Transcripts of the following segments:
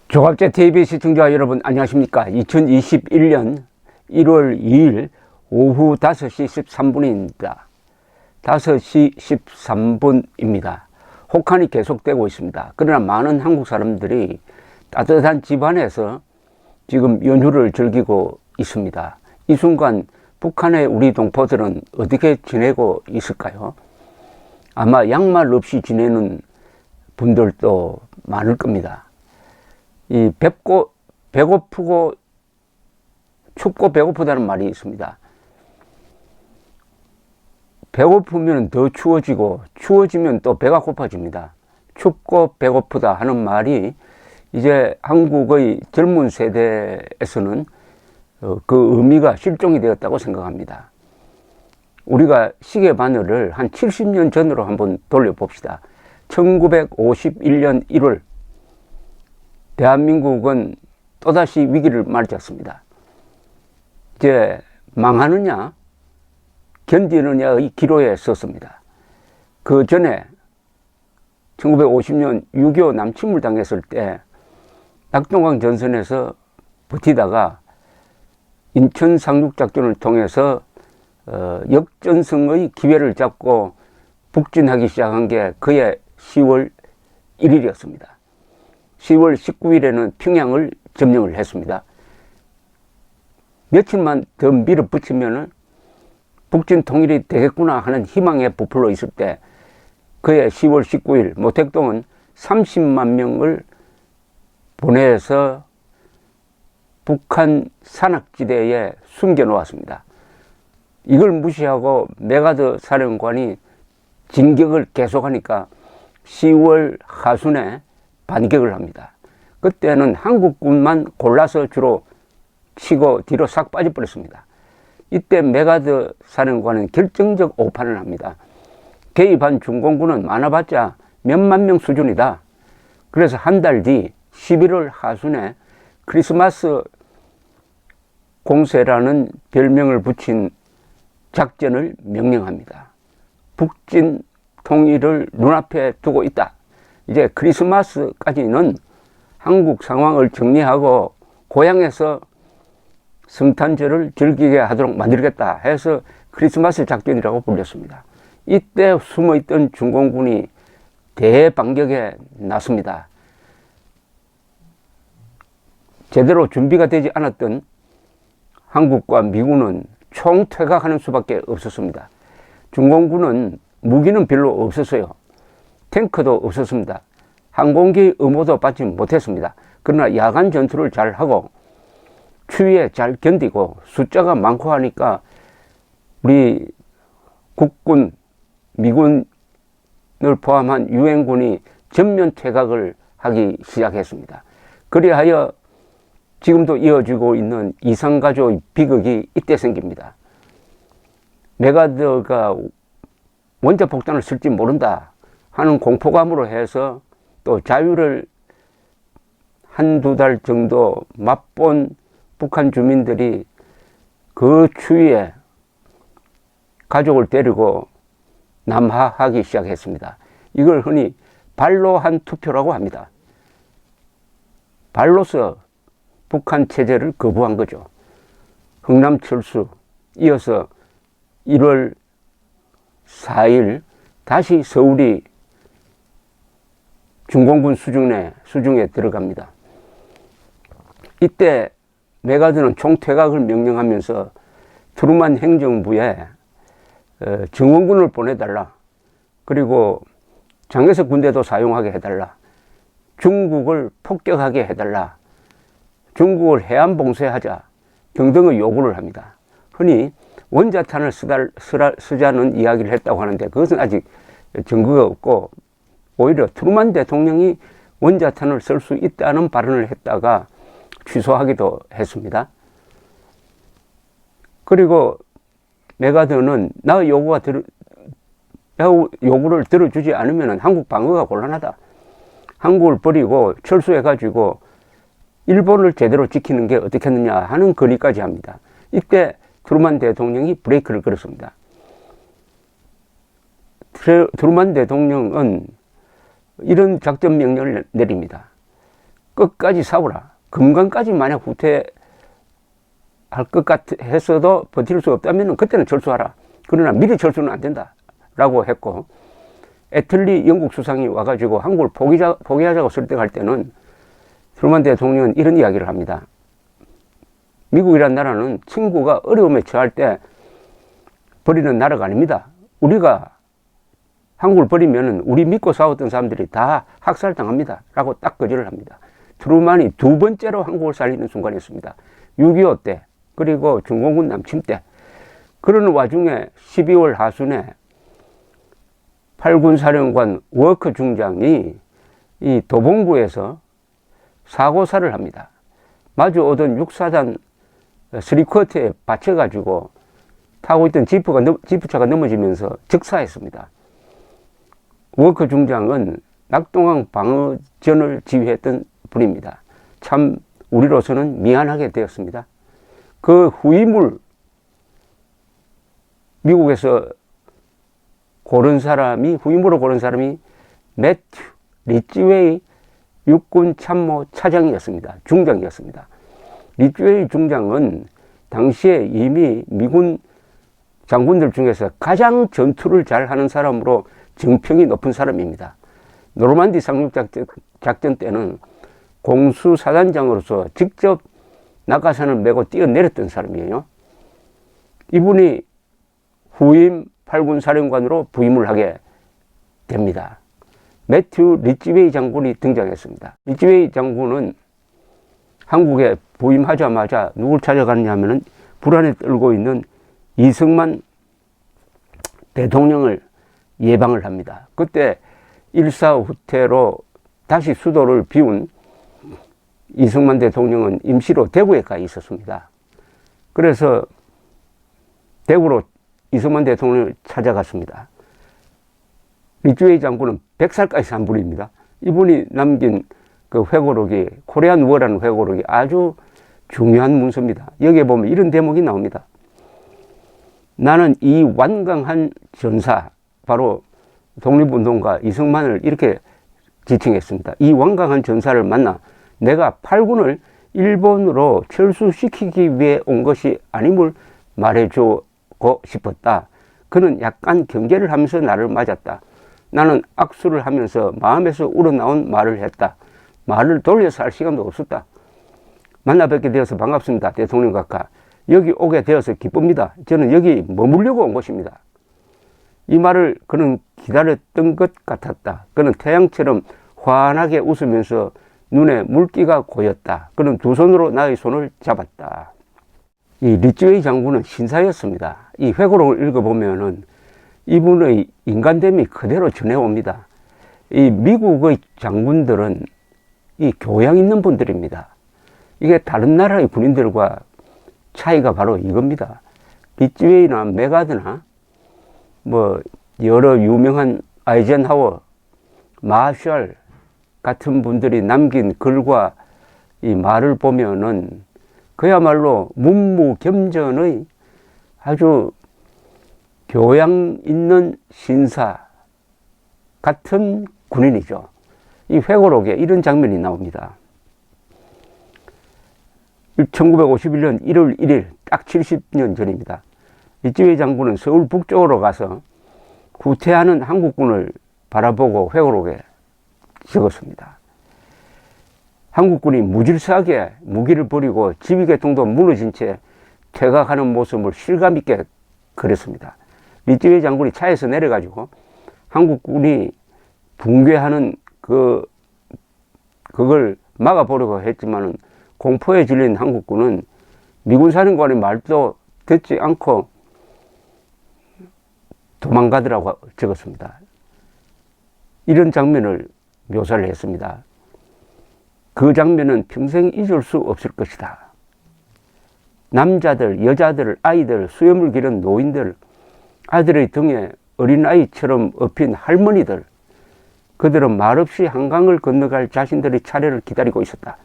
조갑제 TV 시청자 여러분 안녕하십니까. 2021년 1월 2일 오후 5시 13분입니다. 5시 13분입니다. 혹한이 계속되고 있습니다. 그러나 많은 한국 사람들이 따뜻한 집안에서 지금 연휴를 즐기고 있습니다. 이 순간 북한의 우리 동포들은 어떻게 지내고 있을까요? 아마 양말 없이 지내는 분들도 많을 겁니다. 이 배고프고 춥고 배고프다는 말이 있습니다. 배고프면 더 추워지고 추워지면 또 배가 고파집니다. 춥고 배고프다 하는 말이 이제 한국의 젊은 세대에서는 그 의미가 실종이 되었다고 생각합니다. 우리가 시계 바늘을 한 70년 전으로 한번 돌려봅시다. 1951년 1월 대한민국은 또다시 위기를 맞이했습니다. 이제 망하느냐 견디느냐의 기로에 섰습니다. 그 전에 1950년 6.25 남침을 당했을 때 낙동강 전선에서 버티다가 인천 상륙작전을 통해서 역전승의 기회를 잡고 북진하기 시작한 게 그해 10월 1일이었습니다. 10월 19일에는 평양을 점령을 했습니다. 며칠만 더 밀어붙이면 북진 통일이 되겠구나 하는 희망에 부풀어 있을 때 그해 10월 19일 모택동은 30만 명을 보내서 북한 산악지대에 숨겨놓았습니다. 이걸 무시하고 메가더 사령관이 진격을 계속하니까 10월 하순에 반격을 합니다. 그때는 한국군만 골라서 주로 치고 뒤로 싹 빠져버렸습니다. 이때 메가더 사령관은 결정적 오판을 합니다. 개입한 중공군은 많아봤자 몇만 명 수준이다. 그래서 한 달 뒤 11월 하순에 크리스마스 공세라는 별명을 붙인 작전을 명령합니다. 북진 통일을 눈앞에 두고 있다. 이제 크리스마스까지는 한국 상황을 정리하고 고향에서 성탄절을 즐기게 하도록 만들겠다 해서 크리스마스 작전이라고 불렸습니다. 이때 숨어있던 중공군이 대반격에 나섭니다. 제대로 준비가 되지 않았던 한국과 미군은 총퇴각하는 수밖에 없었습니다. 중공군은 무기는 별로 없었어요. 탱크도 없었습니다. 항공기 의무도 받지 못했습니다. 그러나 야간 전투를 잘 하고 추위에 잘 견디고 숫자가 많고 하니까 우리 국군, 미군을 포함한 유엔군이 전면 퇴각을 하기 시작했습니다. 그리하여 지금도 이어지고 있는 이산가족 비극이 이때 생깁니다. 메가더가 원자폭탄을 쓸지 모른다 하는 공포감으로 해서 또 자유를 한두 달 정도 맛본 북한 주민들이 그 추위에 가족을 데리고 남하하기 시작했습니다. 이걸 흔히 발로 한 투표라고 합니다. 발로서 북한 체제를 거부한 거죠. 흥남철수 이어서 1월 4일 다시 서울이 중공군 수중에 들어갑니다. 이때 메가더는 총퇴각을 명령하면서 트루만 행정부에 정원군을 보내달라. 그리고 장개석 군대도 사용하게 해달라. 중국을 폭격하게 해달라. 중국을 해안 봉쇄하자 등등의 요구를 합니다. 흔히 원자탄을 쓰자는 이야기를 했다고 하는데 그것은 아직 증거가 없고 오히려 트루만 대통령이 원자탄을 쓸 수 있다는 발언을 했다가 취소하기도 했습니다. 그리고 메가더는 나의 요구를 들어주지 않으면 한국 방어가 곤란하다. 한국을 버리고 철수해가지고 일본을 제대로 지키는 게 어떻겠느냐 하는 건의까지 합니다. 이때 트루만 대통령이 브레이크를 걸었습니다. 트루만 대통령은 이런 작전 명령을 내립니다. 끝까지 싸우라. 금강까지 만약 후퇴할 것 같았어도 버틸 수 없다면 그때는 절수하라. 그러나 미리 절수는 안 된다. 라고 했고, 애틀리 영국 수상이 와가지고 한국을 포기하자고 설득할 때는 트루먼 대통령은 이런 이야기를 합니다. 미국이란 나라는 친구가 어려움에 처할 때 버리는 나라가 아닙니다. 우리가 한국을 버리면 우리 믿고 싸웠던 사람들이 다 학살당합니다. 라고 딱 거절을 합니다. 트루먼이 두 번째로 한국을 살리는 순간이었습니다. 6.25 때, 그리고 중공군 남침 때. 그러는 와중에 12월 하순에 8군 사령관 워커 중장이 이 도봉구에서 사고사를 합니다. 마주 오던 6사단 3쿼터에 받쳐가지고 타고 있던 지프차가 넘어지면서 즉사했습니다. 워커 중장은 낙동강 방어전을 지휘했던 분입니다. 참 우리로서는 미안하게 되었습니다. 그 후임을 미국에서 후임으로 고른 사람이 매튜 리치웨이 육군 참모 차장이었습니다. 중장이었습니다. 리치웨이 중장은 당시에 이미 미군 장군들 중에서 가장 전투를 잘하는 사람으로 정평이 높은 사람입니다. 노르만디 상륙작전 때는 공수사단장으로서 직접 낙하산을 메고 뛰어내렸던 사람이에요. 이분이 후임 8군 사령관으로 부임을 하게 됩니다. 매튜 리치웨이 장군이 등장했습니다. 리치웨이 장군은 한국에 부임하자마자 누굴 찾아가느냐 하면은 불안에 떨고 있는 이승만 대통령을 예방을 합니다. 그때 일사후퇴로 다시 수도를 비운 이승만 대통령은 임시로 대구에 가 있었습니다. 그래서 대구로 이승만 대통령을 찾아갔습니다. 리치웨이 장군은 100살까지 산 분입니다. 이분이 남긴 그 회고록이, 코리안 워라는 회고록이 아주 중요한 문서입니다. 여기에 보면 이런 대목이 나옵니다. 나는 이 완강한 전사, 바로 독립운동가 이승만을 이렇게 지칭했습니다. 이 완강한 전사를 만나 내가 8군을 일본으로 철수시키기 위해 온 것이 아님을 말해주고 싶었다. 그는 약간 경계를 하면서 나를 맞았다. 나는 악수를 하면서 마음에서 우러나온 말을 했다. 말을 돌려서 할 시간도 없었다. 만나 뵙게 되어서 반갑습니다. 대통령 각하. 여기 오게 되어서 기쁩니다. 저는 여기 머물려고 온 것입니다. 이 말을 그는 기다렸던 것 같았다. 그는 태양처럼 환하게 웃으면서 눈에 물기가 고였다. 그는 두 손으로 나의 손을 잡았다. 이 리치웨이 장군은 신사였습니다. 이 회고록을 읽어보면은 이분의 인간됨이 그대로 전해옵니다. 이 미국의 장군들은 이 교양 있는 분들입니다. 이게 다른 나라의 군인들과 차이가 바로 이겁니다. 리치웨이나 메가드나 뭐 여러 유명한 아이젠하워, 마셜 같은 분들이 남긴 글과 이 말을 보면은 그야말로 문무겸전의 아주 교양 있는 신사 같은 군인이죠. 이 회고록에 이런 장면이 나옵니다. 1951년 1월 1일 딱 70년 전입니다. 리치웨이 장군은 서울 북쪽으로 가서 후퇴하는 한국군을 바라보고 회고록에 적었습니다. 한국군이 무질서하게 무기를 버리고 지휘계통도 무너진 채 퇴각하는 모습을 실감있게 그렸습니다. 리치웨이 장군이 차에서 내려가지고 한국군이 붕괴하는 그걸 막아보려고 했지만은 공포에 질린 한국군은 미군 사령관의 말도 듣지 않고 도망가더라고 적었습니다. 이런 장면을 묘사를 했습니다. 그 장면은 평생 잊을 수 없을 것이다. 남자들, 여자들, 아이들, 수염을 기른 노인들, 아들의 등에 어린아이처럼 업힌 할머니들, 그들은 말없이 한강을 건너갈 자신들의 차례를 기다리고 있었다.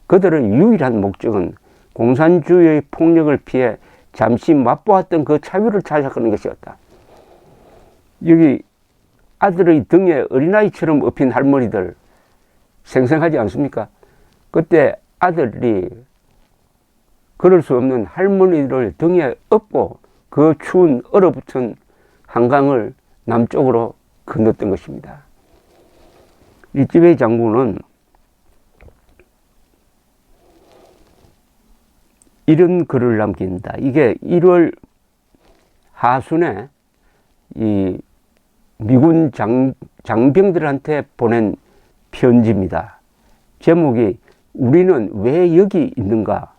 그들의 유일한 목적은 공산주의의 폭력을 피해 잠시 맛보았던 그 자유를 찾아가는 것이었다. 여기 아들의 등에 어린아이처럼 업힌 할머니들 생생하지 않습니까? 그때 아들이 그럴 수 없는 할머니를 등에 업고 그 추운 얼어붙은 한강을 남쪽으로 건넜던 것입니다. 리찌베이 장군은 이런 글을 남긴다. 이게 1월 하순에 이 미군 장병들한테 보낸 편지입니다. 제목이 우리는 왜 여기 있는가?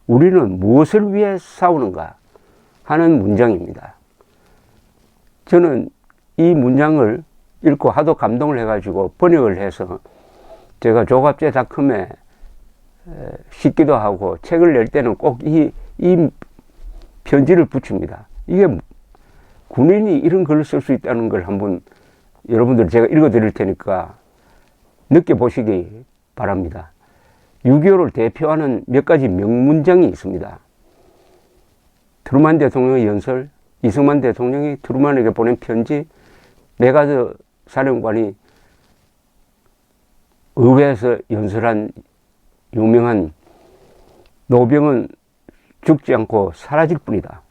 우리는 무엇을 위해 싸우는가? 하는 문장입니다. 저는 이 문장을 읽고 하도 감동을 해가지고 번역을 해서 제가 조갑제닷컴에 싣기도 하고 책을 낼 때는 꼭 이 편지를 붙입니다. 이게 군인이 이런 글을 쓸 수 있다는 걸 한번 여러분들 제가 읽어 드릴 테니까 느껴보시기 바랍니다. 6.25를 대표하는 몇 가지 명문장이 있습니다. 트루만 대통령의 연설, 이승만 대통령이 트루만에게 보낸 편지, 메가더 사령관이 의회에서 연설한 유명한 노병은 죽지 않고 사라질 뿐이다.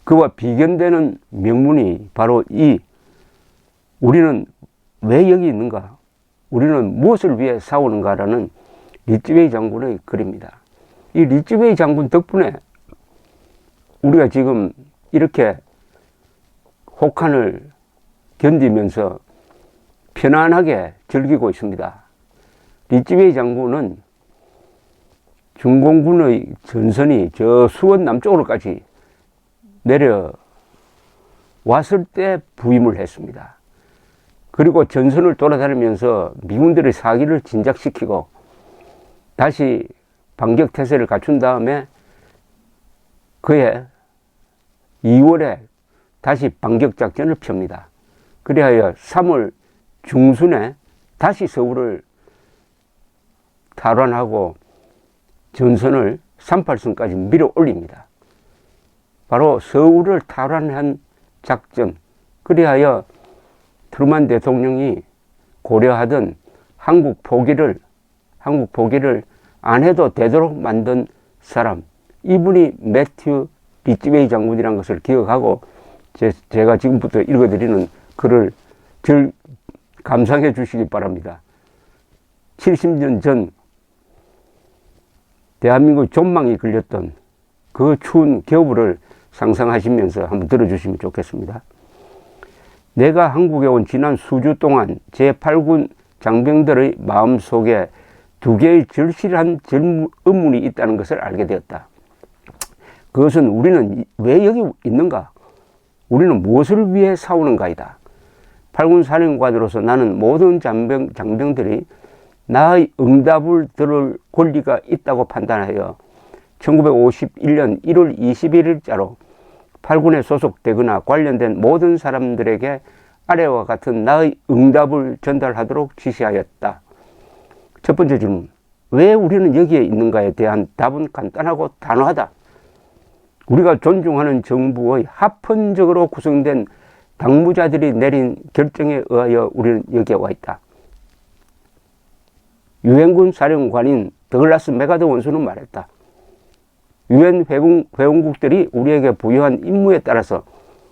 그와 비견되는 명문이 바로 이 우리는 왜 여기 있는가? 우리는 무엇을 위해 싸우는가라는 리찌베이 장군의 글입니다. 이 리찌베이 장군 덕분에 우리가 지금 이렇게 혹한을 견디면서 편안하게 즐기고 있습니다. 리찌베이 장군은 중공군의 전선이 저 수원 남쪽으로까지 내려왔을 때 부임을 했습니다. 그리고 전선을 돌아다니면서 미군들의 사기를 진작시키고 다시 반격태세를 갖춘 다음에 그해 2월에 다시 반격작전을 펴니다. 그리하여 3월 중순에 다시 서울을 탈환하고 전선을 38선까지 밀어 올립니다. 바로 서울을 탈환한 작전, 그리하여 트루만 대통령이 고려하던 한국 포기를 안 해도 되도록 만든 사람, 이분이 매튜 리찌베이 장군이라는 것을 기억하고 제가 지금부터 읽어드리는 글을 감상해 주시기 바랍니다. 70년 전 대한민국 전망이 걸렸던 그 추운 겨울을 상상하시면서 한번 들어주시면 좋겠습니다. 내가 한국에 온 지난 수주 동안 제8군 장병들의 마음속에 두 개의 절실한 의문이 있다는 것을 알게 되었다. 그것은 우리는 왜 여기 있는가? 우리는 무엇을 위해 싸우는가이다. 8군 사령관으로서 나는 모든 장병들이 나의 응답을 들을 권리가 있다고 판단하여 1951년 1월 21일자로 8군에 소속되거나 관련된 모든 사람들에게 아래와 같은 나의 응답을 전달하도록 지시하였다. 첫 번째 질문, 왜 우리는 여기에 있는가에 대한 답은 간단하고 단호하다. 우리가 존중하는 정부의 합헌적으로 구성된 당무자들이 내린 결정에 의하여 우리는 여기에 와 있다. 유엔군 사령관인 더글라스 메가더 원수는 말했다. 유엔 회원국들이 우리에게 부여한 임무에 따라서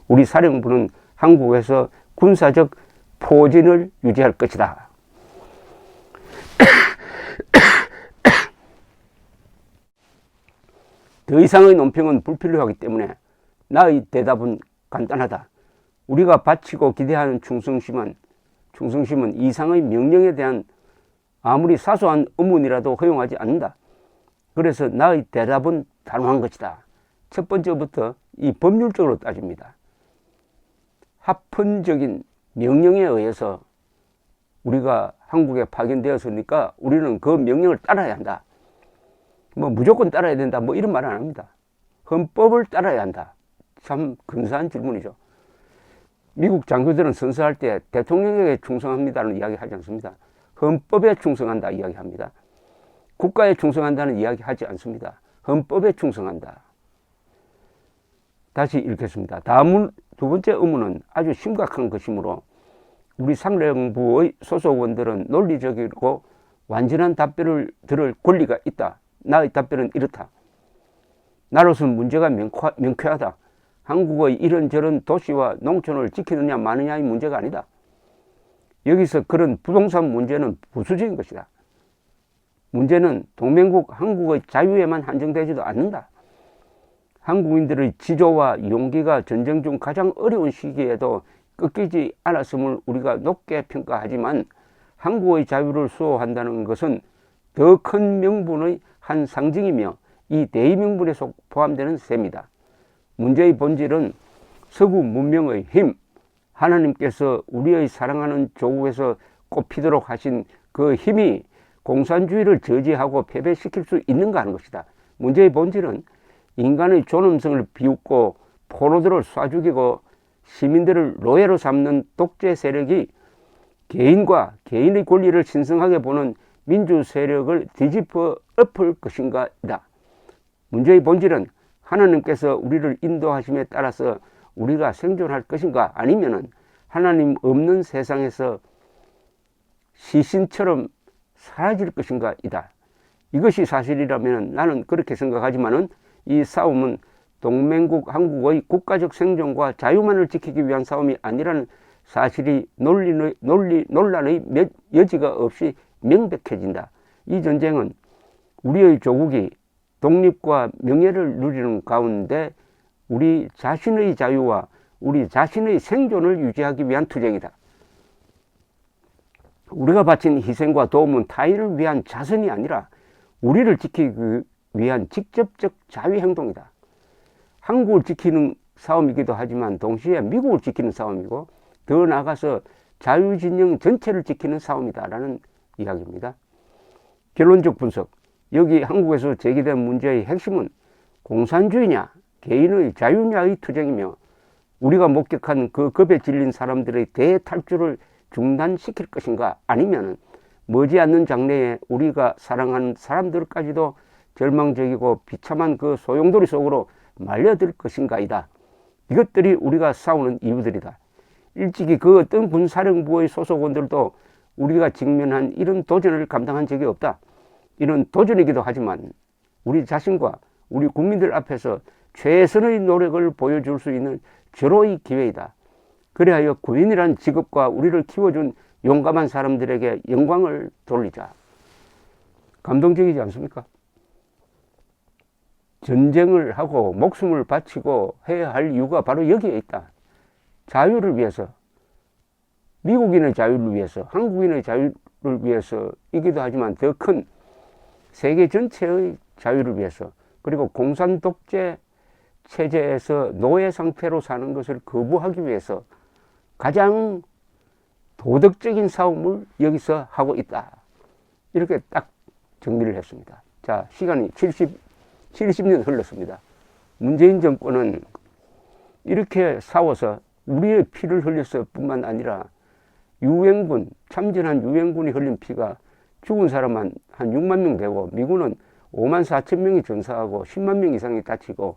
우리 사령부는 한국에서 군사적 포진을 유지할 것이다. 더 이상의 논평은 불필요하기 때문에 나의 대답은 간단하다. 우리가 바치고 기대하는 충성심은 이상의 명령에 대한 아무리 사소한 의문이라도 허용하지 않는다. 그래서 나의 대답은 단호한 것이다. 첫 번째부터 이 법률적으로 따집니다. 합헌적인 명령에 의해서 우리가 한국에 파견되었으니까 우리는 그 명령을 따라야 한다. 뭐 무조건 따라야 된다, 뭐 이런 말 안 합니다. 헌법을 따라야 한다. 참 근사한 질문이죠. 미국 장교들은 선서할 때 대통령에게 충성합니다는 이야기 하지 않습니다. 헌법에 충성한다 이야기합니다. 국가에 충성한다는 이야기 하지 않습니다. 헌법에 충성한다. 다시 읽겠습니다. 다음 두 번째 의무는 아주 심각한 것이므로 우리 사령부의 소속원들은 논리적이고 완전한 답변을 들을 권리가 있다. 나의 답변은 이렇다. 나로서는 문제가 명쾌하다. 한국의 이런저런 도시와 농촌을 지키느냐 마느냐의 문제가 아니다. 여기서 그런 부동산 문제는 부수적인 것이다. 문제는 동맹국 한국의 자유에만 한정되지도 않는다. 한국인들의 지조와 용기가 전쟁 중 가장 어려운 시기에도 꺾이지 않았음을 우리가 높게 평가하지만 한국의 자유를 수호한다는 것은 더 큰 명분의 한 상징이며 이 대의명분에 포함되는 셈이다. 문제의 본질은 서구 문명의 힘, 하나님께서 우리의 사랑하는 조국에서 꼽히도록 하신 그 힘이 공산주의를 저지하고 패배시킬 수 있는가 하는 것이다. 문제의 본질은 인간의 존엄성을 비웃고 포로들을 쏴 죽이고 시민들을 노예로 삼는 독재 세력이 개인과 개인의 권리를 신성하게 보는 민주 세력을 뒤집어 엎을 것인가이다. 문제의 본질은 하나님께서 우리를 인도하심에 따라서 우리가 생존할 것인가 아니면은 하나님 없는 세상에서 시신처럼 사라질 것인가이다. 이것이 사실이라면 나는 그렇게 생각하지만은 이 싸움은 동맹국 한국의 국가적 생존과 자유만을 지키기 위한 싸움이 아니라는 사실이 논란의 여지가 없이 명백해진다. 이 전쟁은 우리의 조국이 독립과 명예를 누리는 가운데 우리 자신의 자유와 우리 자신의 생존을 유지하기 위한 투쟁이다. 우리가 바친 희생과 도움은 타인을 위한 자선이 아니라 우리를 지키기 위한 직접적 자위행동이다. 한국을 지키는 싸움이기도 하지만 동시에 미국을 지키는 싸움이고 더 나아가서 자유진영 전체를 지키는 싸움이다라는 이야기입니다. 결론적 분석. 여기 한국에서 제기된 문제의 핵심은 공산주의냐 개인의 자유냐의 투쟁이며 우리가 목격한 그 겁에 질린 사람들의 대탈출을 중단시킬 것인가 아니면 머지않는 장래에 우리가 사랑하는 사람들까지도 절망적이고 비참한 그 소용돌이 속으로 말려들 것인가이다. 이것들이 우리가 싸우는 이유들이다. 일찍이 그 어떤 군사령부의 소속원들도 우리가 직면한 이런 도전을 감당한 적이 없다. 이런 도전이기도 하지만 우리 자신과 우리 국민들 앞에서 최선의 노력을 보여줄 수 있는 절호의 기회이다. 그리하여 군인이란 직업과 우리를 키워준 용감한 사람들에게 영광을 돌리자. 감동적이지 않습니까? 전쟁을 하고 목숨을 바치고 해야 할 이유가 바로 여기에 있다. 자유를 위해서, 미국인의 자유를 위해서, 한국인의 자유를 위해서이기도 하지만 더 큰 세계 전체의 자유를 위해서, 그리고 공산 독재 체제에서 노예 상태로 사는 것을 거부하기 위해서 가장 도덕적인 싸움을 여기서 하고 있다. 이렇게 딱 정리를 했습니다. 자, 시간이 70년 흘렀습니다. 문재인 정권은 이렇게 싸워서 우리의 피를 흘렸을 뿐만 아니라 유엔군, 참전한 유엔군이 흘린 피가 죽은 사람은 한 6만 명 되고 미군은 5만 4천 명이 전사하고 10만 명 이상이 다치고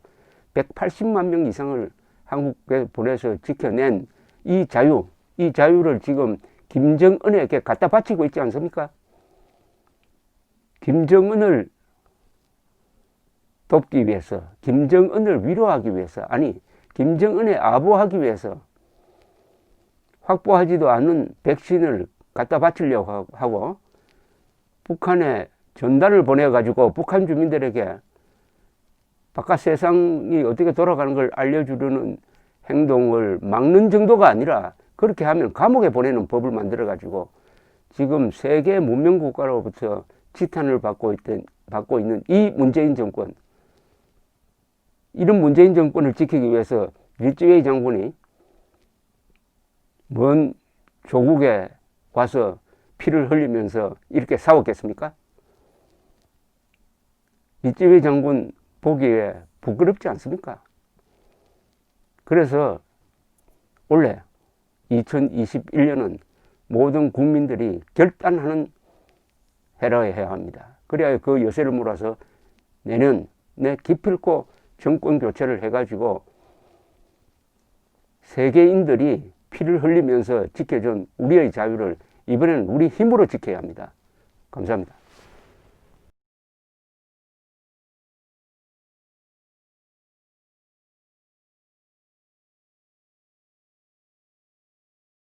180만 명 이상을 한국에 보내서 지켜낸 이 자유를 지금 김정은에게 갖다 바치고 있지 않습니까? 김정은을 돕기 위해서, 김정은을 위로하기 위해서, 아니 김정은에 아부하기 위해서 확보하지도 않은 백신을 갖다 바치려고 하고 북한에 전달을 보내가지고 북한 주민들에게 바깥 세상이 어떻게 돌아가는 걸 알려주려는 행동을 막는 정도가 아니라 그렇게 하면 감옥에 보내는 법을 만들어가지고 지금 세계 문명 국가로부터 지탄을 받고 있는 이 문재인 정권, 이런 문재인 정권을 지키기 위해서 릴즈웨이 장군이 먼 조국에 와서 피를 흘리면서 이렇게 싸웠겠습니까? 릴즈웨이 장군 보기에 부끄럽지 않습니까? 그래서 올해 2021년은 모든 국민들이 결단하는 해라 해야 합니다. 그래야 그 여세를 몰아서 내년 기필코 정권 교체를 해가지고 세계인들이 피를 흘리면서 지켜준 우리의 자유를 이번에는 우리 힘으로 지켜야 합니다. 감사합니다.